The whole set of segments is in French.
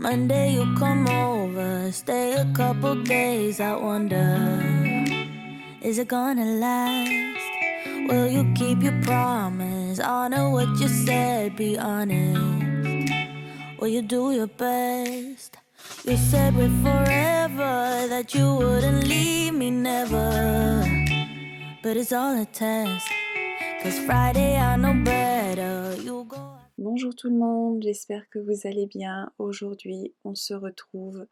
Monday you come over, stay a couple days. I wonder, is it gonna last? Will you keep your promise? Honor what you said, be honest. Will you do your best? You said we're forever, that you wouldn't leave me never. But it's all a test, 'cause Friday I know better. You go. Bonjour tout le monde, j'espère que vous allez bien. Aujourd'hui, on se retrouve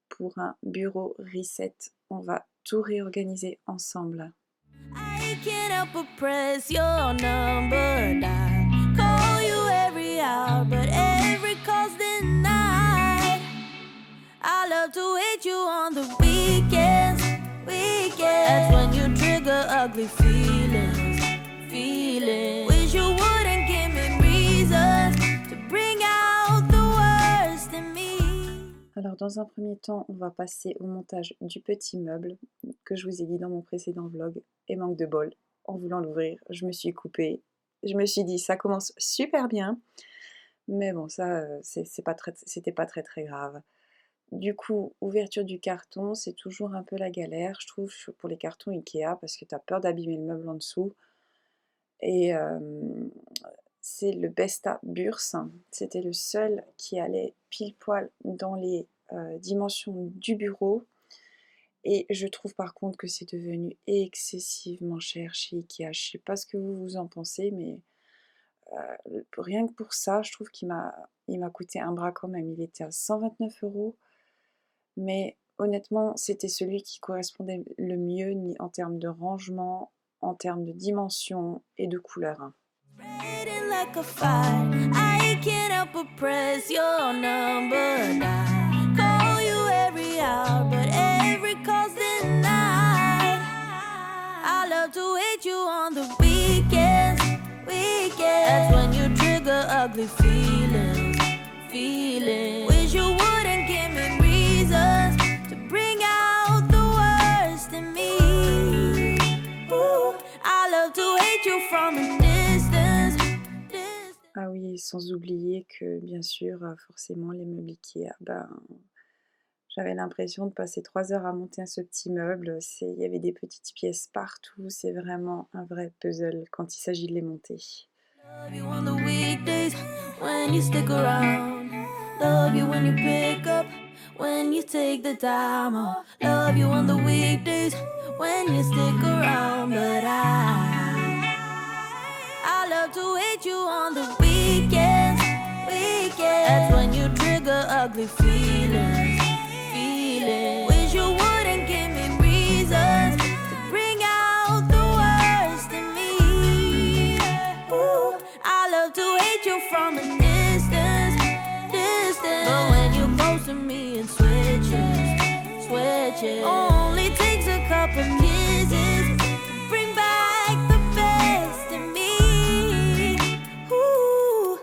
pour un bureau reset. On va tout réorganiser ensemble. I can't help but press your number down. Call you every hour, but every call's denied. I love to hate you on the weekends. That's when you trigger ugly feelings. Wish you wouldn't give me reasons to bring out the worst in me. Alors dans un premier temps, on va passer au montage du petit meuble que je vous ai dit dans mon précédent vlog. Et manque de bol, en voulant l'ouvrir, je me suis coupée. Je me suis dit, ça commence super bien. Mais bon, ça, c'était pas très grave. Du coup, ouverture du carton, c'est toujours un peu la galère, je trouve, pour les cartons Ikea, parce que tu as peur d'abîmer le meuble en dessous. Et c'est le Besta Burs. C'était le seul qui allait pile poil dans les dimensions du bureau. Et je trouve par contre que c'est devenu excessivement cher chez Ikea. Je sais pas ce que vous en pensez, mais rien que pour ça, je trouve qu'il m'a coûté un bras quand même. Il était à 129 €. Mais honnêtement, c'était celui qui correspondait le mieux en termes de rangement, en termes de dimension et de couleur. Spreading like a fire, I can't help but press your number down. Call you every hour, but every call's denied. I love to hate you on the weekends. That's when you trigger ugly feelings. Wish you wouldn't give me reasons to bring out the worst in me. Ooh, I love to hate you from a distance. Ah oui, sans oublier que bien sûr, forcément les meubles Ikea, j'avais l'impression de passer 3 heures à monter ce petit meuble. Il y avait des petites pièces partout, c'est vraiment un vrai puzzle quand il s'agit de les monter. Love you on the weekdays when you stick around. Love you when you pick up, when you take the time off. Love you on the weekdays when you stick around. But I love to hate you on the weekends. That's when you trigger ugly feelings. Wish you wouldn't give me reasons to bring out the worst in me. Ooh, I love to hate you from a distance. But when you close to me and switches, only takes a couple kisses to bring back the best in me. Ooh.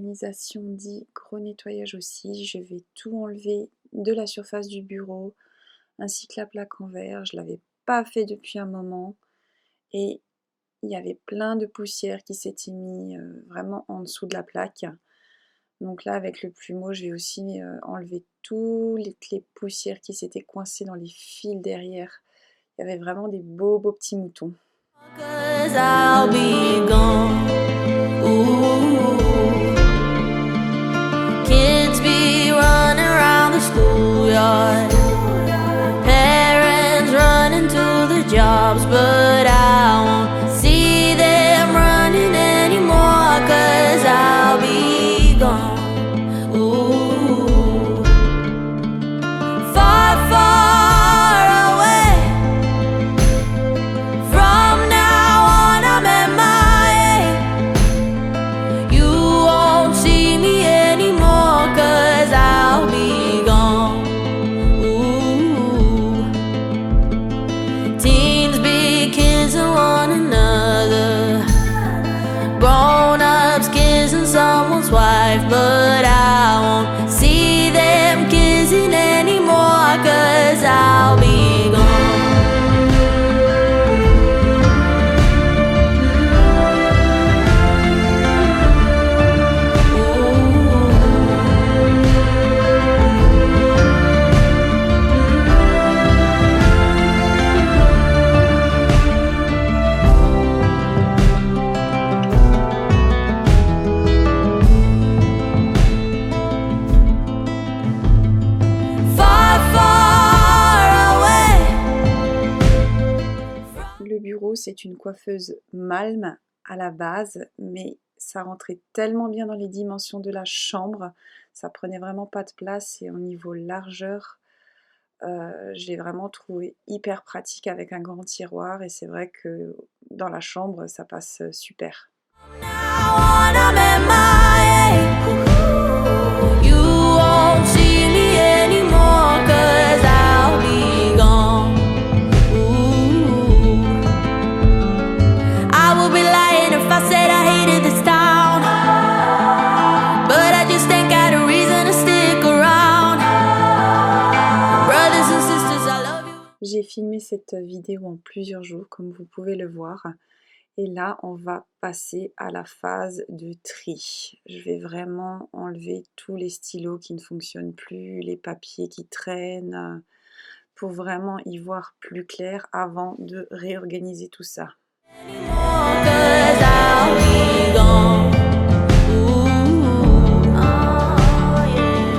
réorganisation dit gros nettoyage aussi. Je vais tout enlever de la surface du bureau, ainsi que la plaque en verre. Je ne l'avais pas fait depuis un moment. Et il y avait plein de poussière qui s'était mis vraiment en dessous de la plaque. Donc là, avec le plumeau, je vais aussi enlever toutes les poussières qui s'étaient coincées dans les fils derrière. Il y avait vraiment des beaux petits moutons. 'Cause I'll be gone. Ooh. Kids be running around the schoolyard. Parents running to the jobs, but I won't see them running anymore. 'Cause I'll be gone. Ooh. Far, far away. From now on, I'm MIA. You won't see me anymore, 'cause I'll be gone. Ooh. Teens be kissing one another. Grown-ups kissing someone's wife, but I won't see them kissing anymore, 'cause I'll be gone. Far, far away. Le bureau, c'est une coiffeuse Malm à la base, mais ça rentrait tellement bien dans les dimensions de la chambre, ça prenait vraiment pas de place et au niveau largeur, je l'ai vraiment trouvé hyper pratique avec un grand tiroir et c'est vrai que dans la chambre, ça passe super. Now on, I'm MIA. You won't see me anymore, 'cause I'll be gone. Ooh. I would be lying if I said I hated this town, but I just ain't got a reason to stick around. Brothers and sisters, I love you. J'ai filmé cette vidéo en plusieurs jours, comme vous pouvez le voir. Et là, on va passer à la phase de tri. Je vais vraiment enlever tous les stylos qui ne fonctionnent plus, les papiers qui traînent, pour vraiment y voir plus clair avant de réorganiser tout ça. Anymore, 'cause I'll be gone. Ooh. Oh, yeah.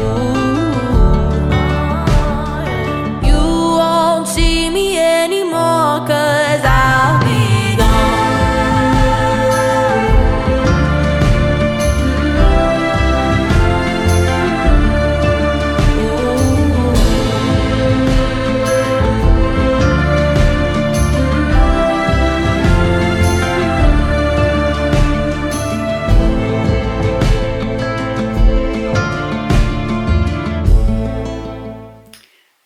Ooh. You won't see me anymore, 'cause I'll be gone.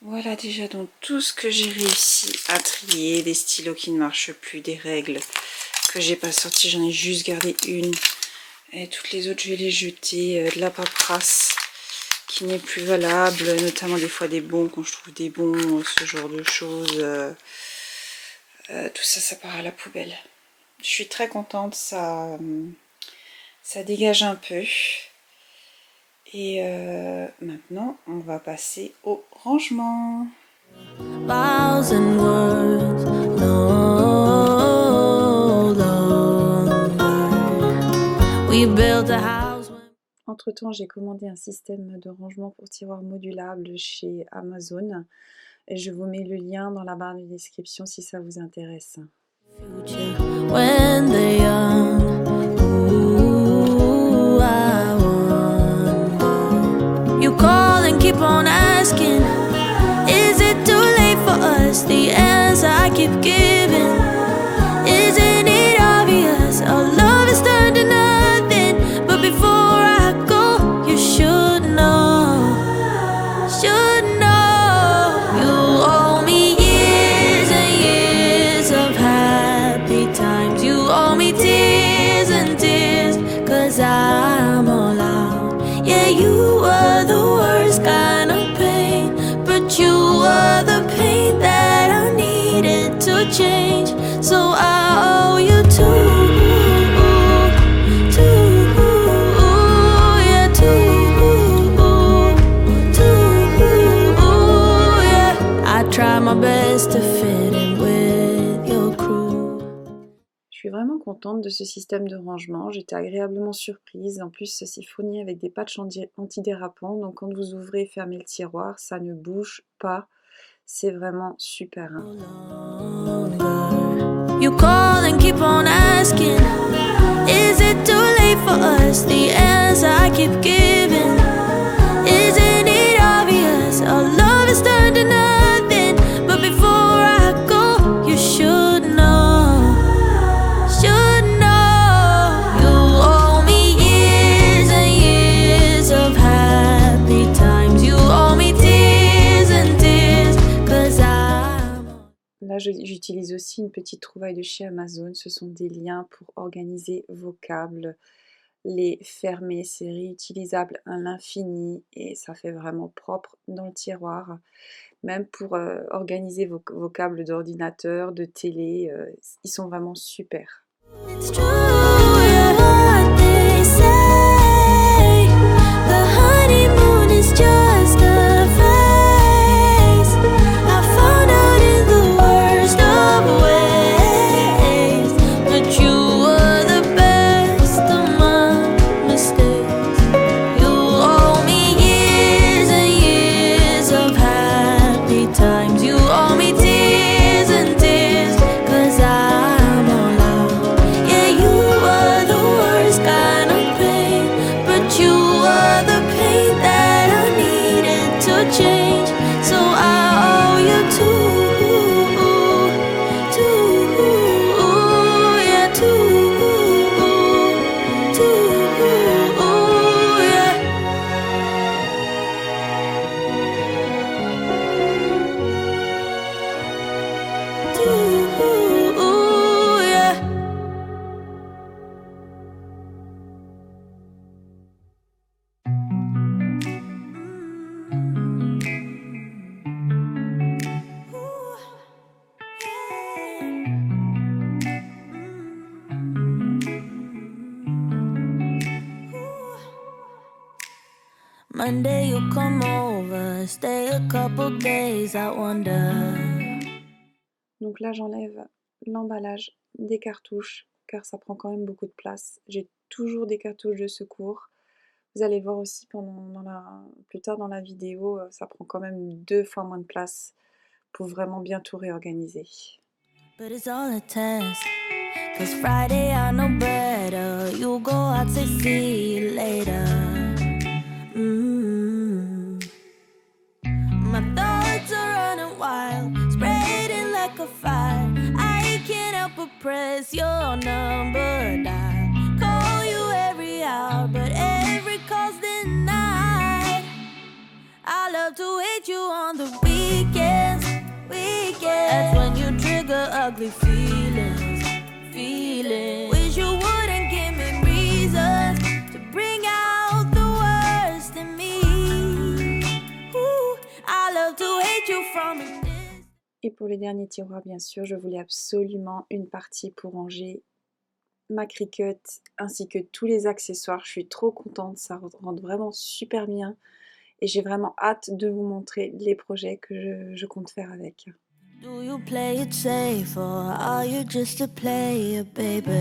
Voilà déjà donc tout ce que j'ai réussi à trier, des stylos qui ne marchent plus, des règles que j'ai pas sorties, j'en ai juste gardé une. Et toutes les autres je vais les jeter, de la paperasse qui n'est plus valable, notamment des fois des bons quand je trouve des bons, ce genre de choses. Tout ça, ça part à la poubelle. Je suis très contente, ça dégage un peu. Et maintenant, on va passer au rangement. Thousand words, no longer. We built a house. Entre temps, j'ai commandé un système de rangement pour tiroirs modulables chez Amazon. Et je vous mets le lien dans la barre de description si ça vous intéresse. Future when they're young. Ooh, I wonder. You call and keep on asking, is it too late for us? The answer I keep giving, isn't it obvious? Our love is turned to nothing. But before I go, you should know. Should know. You owe me years and years of happy times. You owe me tears and tears, 'cause Yeah, you were the worst kind of pain, but you were the pain that I needed to change. So I owe you yeah. I try my best to fit in with your crew. Je suis vraiment contente de ce système de rangement, j'étais agréablement surprise. En plus, c'est fourni avec des patchs antidérapants, donc quand vous ouvrez et fermez le tiroir, ça ne bouge pas. C'est vraiment super. Hein. You call and keep on asking, is it too late for us? The answer I keep giving, isn't it obvious? Our love is turned to nothing. But before I go, you should know, should know. You owe me years and years of happy times. You owe me tears and tears, 'cause Là, j'utilise aussi une petite trouvaille de chez Amazon. Ce sont des liens pour organiser vos câbles, les fermer. C'est réutilisable à l'infini et ça fait vraiment propre dans le tiroir. Même pour organiser vos câbles d'ordinateur, de télé, ils sont vraiment super. It's true, yeah, what they say. The honeymoon is just a phase. I found out in the worst of ways, but you were the best of my mistakes. You owe me years and years of happy times. You owe me tears and tears, 'cause I'm all out. Yeah, you were the worst kind of pain, but you were the pain that I needed to change. So I owe you yeah, yeah. Monday you come over, stay a couple days, I wonder. Donc là, j'enlève l'emballage des cartouches car ça prend quand même beaucoup de place. J'ai toujours des cartouches de secours. Vous allez voir aussi plus tard dans la vidéo, ça prend quand même 2 fois moins de place pour vraiment bien tout réorganiser. But it's all a test, 'cause Friday I know better. You go out, say see you later. My thoughts are running wild, spreading like a fire. I can't help but press your number down. Call you every hour, but every call's denied. I love to hate you on the weekends. That's when you trigger ugly feelings. Wish you wouldn't give me reasons to bring out the worst in me. Ooh, I love to hate you from a distance. Et pour les derniers tiroirs, bien sûr, je voulais absolument une partie pour ranger ma Cricut ainsi que tous les accessoires. Je suis trop contente, ça rentre vraiment super bien et j'ai vraiment hâte de vous montrer les projets que je compte faire avec. Do you play it safe or are you just a player, baby?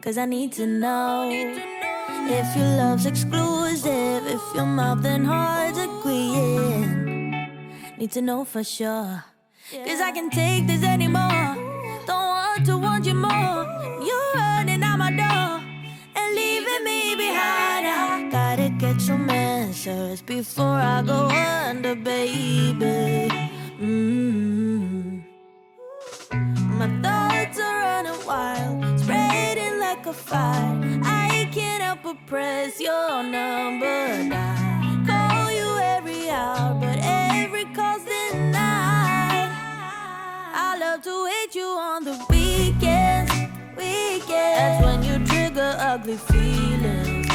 'Cause I need to know if your love's exclusive, if your mouth and heart's agreeing. Need to know for sure, 'cause I can't take this anymore. Don't want you more. You're running out my door and leaving me behind. I gotta get some answers before I go under, baby. My thoughts are running wild, spreading like a fire. I can't help but press your number down. Call you every hour, but every call's denied. I love to hate you on the weekends. That's when you trigger ugly feelings.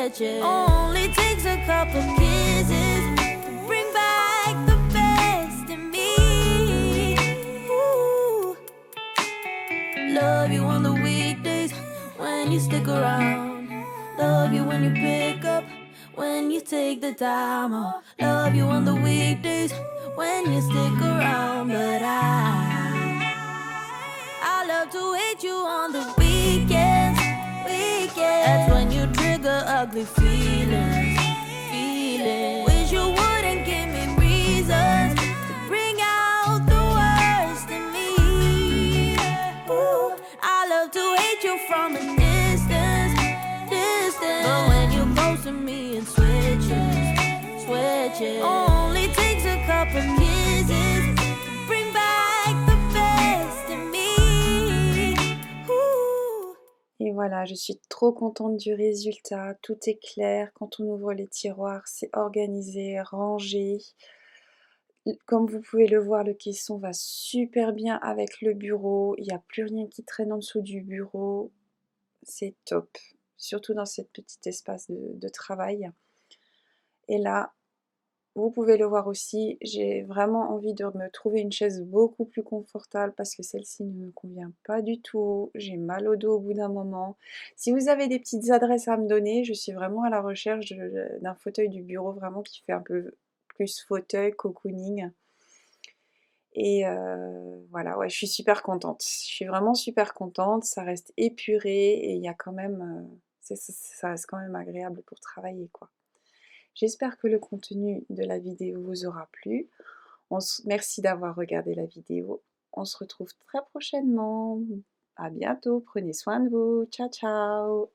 switches. Only takes a couple kisses to bring back the best in me. Ooh. Love you on the weekdays when you stick around. Love you when you pick up, when you take the time off. Love you on the weekdays when you stick around. But I love to hate you on the weekends. That's when you trigger ugly feelings. Wish you wouldn't give me reasons to bring out the worst in me. Ooh, I love to hate you from a distance. But when you're close to me, it switches. Only takes a couple kisses to bring back the best in me. Ooh. Et voilà, je suis trop contente du résultat. Tout est clair. Quand on ouvre les tiroirs, c'est organisé, rangé. Comme vous pouvez le voir, le caisson va super bien avec le bureau. Il n'y a plus rien qui traîne en dessous du bureau. C'est top. Surtout dans ce petit espace de travail. Et là, vous pouvez le voir aussi, j'ai vraiment envie de me trouver une chaise beaucoup plus confortable parce que celle-ci ne me convient pas du tout. J'ai mal au dos au bout d'un moment. Si vous avez des petites adresses à me donner, je suis vraiment à la recherche d'un fauteuil du bureau vraiment qui fait un peu plus fauteuil, cocooning. Et voilà, ouais, je suis super contente. Je suis vraiment super contente. Ça reste épuré et il y a quand même, ça reste quand même agréable pour travailler, quoi. J'espère que le contenu de la vidéo vous aura plu. Merci d'avoir regardé la vidéo. On se retrouve très prochainement. À bientôt. Prenez soin de vous. Ciao, ciao.